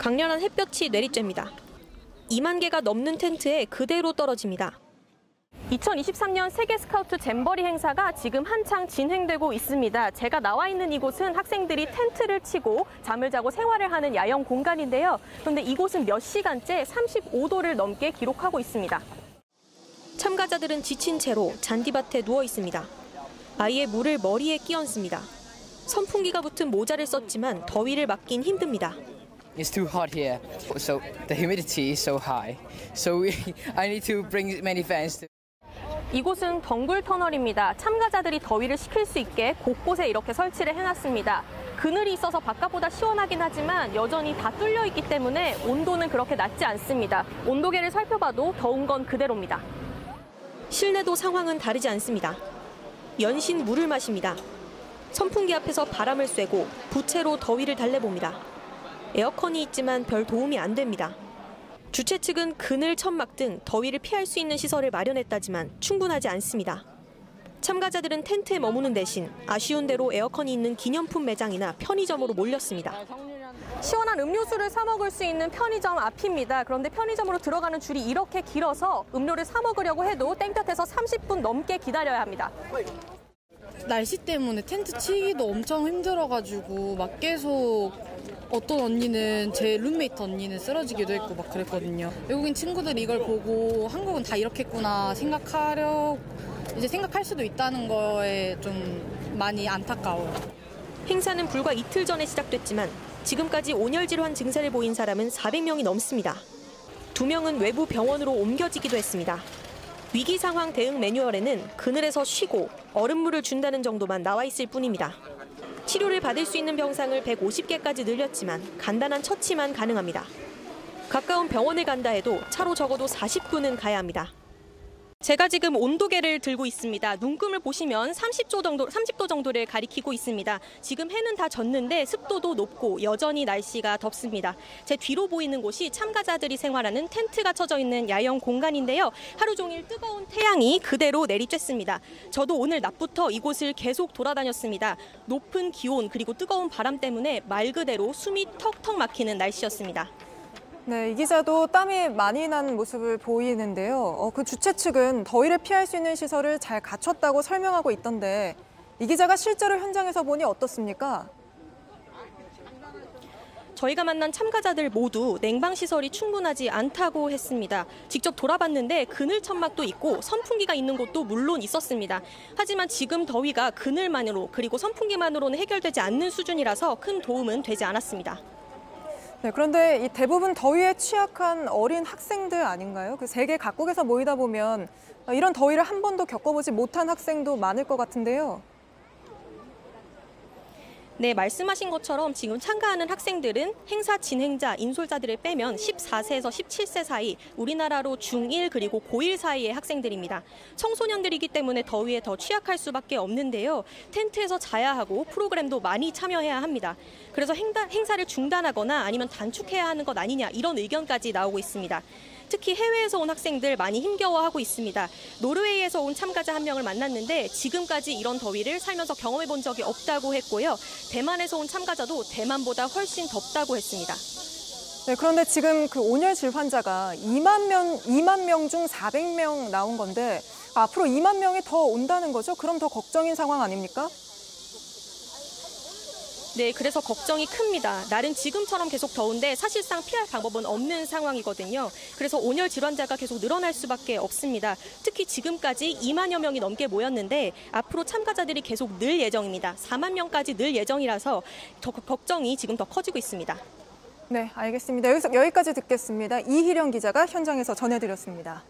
강렬한 햇볕이 내리쬐입니다. 2만 개가 넘는 텐트에 그대로 떨어집니다. 2023년 세계 스카우트 잼버리 행사가 지금 한창 진행되고 있습니다. 제가 나와 있는 이곳은 학생들이 텐트를 치고 잠을 자고 생활을 하는 야영 공간인데요. 그런데 이곳은 몇 시간째 35도를 넘게 기록하고 있습니다. 참가자들은 지친 채로 잔디밭에 누워 있습니다. 아예 물을 머리에 끼얹습니다. 선풍기가 붙은 모자를 썼지만 더위를 막긴 힘듭니다. It's too hot here, so the humidity is so high. So I need to bring many fans. 이곳은 덩굴 터널입니다. 참가자들이 더위를 식힐 수 있게 곳곳에 이렇게 설치를 해놨습니다. 그늘이 있어서 바깥보다 시원하긴 하지만 여전히 다 뚫려 있기 때문에 온도는 그렇게 낮지 않습니다. 온도계를 살펴봐도 더운 건 그대로입니다. 실내도 상황은 다르지 않습니다. 연신 물을 마십니다. 선풍기 앞에서 바람을 쐬고 부채로 더위를 달래봅니다. 에어컨이 있지만 별 도움이 안 됩니다. 주최 측은 그늘, 천막 등 더위를 피할 수 있는 시설을 마련했다지만 충분하지 않습니다. 참가자들은 텐트에 머무는 대신 아쉬운 대로 에어컨이 있는 기념품 매장이나 편의점으로 몰렸습니다. 시원한 음료수를 사 먹을 수 있는 편의점 앞입니다. 그런데 편의점으로 들어가는 줄이 이렇게 길어서 음료를 사 먹으려고 해도 땡볕에서 30분 넘게 기다려야 합니다. 날씨 때문에 텐트 치기도 엄청 힘들어가지고 막 계속 어떤 언니는 제 룸메이트 언니는 쓰러지기도 했고 막 그랬거든요. 외국인 친구들이 이걸 보고 한국은 다 이렇게 했구나 생각할 수도 있다는 거에 좀 많이 안타까워요. 행사는 불과 이틀 전에 시작됐지만 지금까지 온열 질환 증세를 보인 사람은 400명이 넘습니다. 2명은 외부 병원으로 옮겨지기도 했습니다. 위기 상황 대응 매뉴얼에는 그늘에서 쉬고 얼음물을 준다는 정도만 나와 있을 뿐입니다. 치료를 받을 수 있는 병상을 150개까지 늘렸지만 간단한 처치만 가능합니다. 가까운 병원을 간다 해도 차로 적어도 40분은 가야 합니다. 제가 지금 온도계를 들고 있습니다. 눈금을 보시면 30도 정도를 가리키고 있습니다. 지금 해는 다 졌는데 습도도 높고 여전히 날씨가 덥습니다. 제 뒤로 보이는 곳이 참가자들이 생활하는 텐트가 쳐져 있는 야영 공간인데요. 하루 종일 뜨거운 태양이 그대로 내리쬐습니다. 저도 오늘 낮부터 이곳을 계속 돌아다녔습니다. 높은 기온 그리고 뜨거운 바람 때문에 말 그대로 숨이 턱턱 막히는 날씨였습니다. 네, 이 기자도 땀이 많이 난 모습을 보이는데요. 그 주최 측은 더위를 피할 수 있는 시설을 잘 갖췄다고 설명하고 있던데 이 기자가 실제로 현장에서 보니 어떻습니까? 저희가 만난 참가자들 모두 냉방시설이 충분하지 않다고 했습니다. 직접 돌아봤는데 그늘 천막도 있고 선풍기가 있는 곳도 물론 있었습니다. 하지만 지금 더위가 그늘만으로 그리고 선풍기만으로는 해결되지 않는 수준이라서 큰 도움은 되지 않았습니다. 네, 그런데 이 대부분 더위에 취약한 어린 학생들 아닌가요? 그 세계 각국에서 모이다 보면 이런 더위를 한 번도 겪어보지 못한 학생도 많을 것 같은데요. 네, 말씀하신 것처럼 지금 참가하는 학생들은 행사 진행자, 인솔자들을 빼면 14세에서 17세 사이, 우리나라로 중1 그리고 고1 사이의 학생들입니다. 청소년들이기 때문에 더위에 더 취약할 수밖에 없는데요. 텐트에서 자야 하고 프로그램도 많이 참여해야 합니다. 그래서 행사를 중단하거나 아니면 단축해야 하는 것 아니냐 이런 의견까지 나오고 있습니다. 특히 해외에서 온 학생들 많이 힘겨워하고 있습니다. 노르웨이에서 온 참가자 한 명을 만났는데 지금까지 이런 더위를 살면서 경험해 본 적이 없다고 했고요. 대만에서 온 참가자도 대만보다 훨씬 덥다고 했습니다. 네, 그런데 지금 그 온열 질환자가 2만 명 중 400명 나온 건데 앞으로 2만 명이 더 온다는 거죠? 그럼 더 걱정인 상황 아닙니까? 네, 그래서 걱정이 큽니다. 날은 지금처럼 계속 더운데 사실상 피할 방법은 없는 상황이거든요. 그래서 온열 질환자가 계속 늘어날 수밖에 없습니다. 특히 지금까지 2만여 명이 넘게 모였는데 앞으로 참가자들이 계속 늘 예정입니다. 4만 명까지 늘 예정이라서 더 걱정이 지금 더 커지고 있습니다. 네, 알겠습니다. 여기까지 듣겠습니다. 이희령 기자가 현장에서 전해드렸습니다.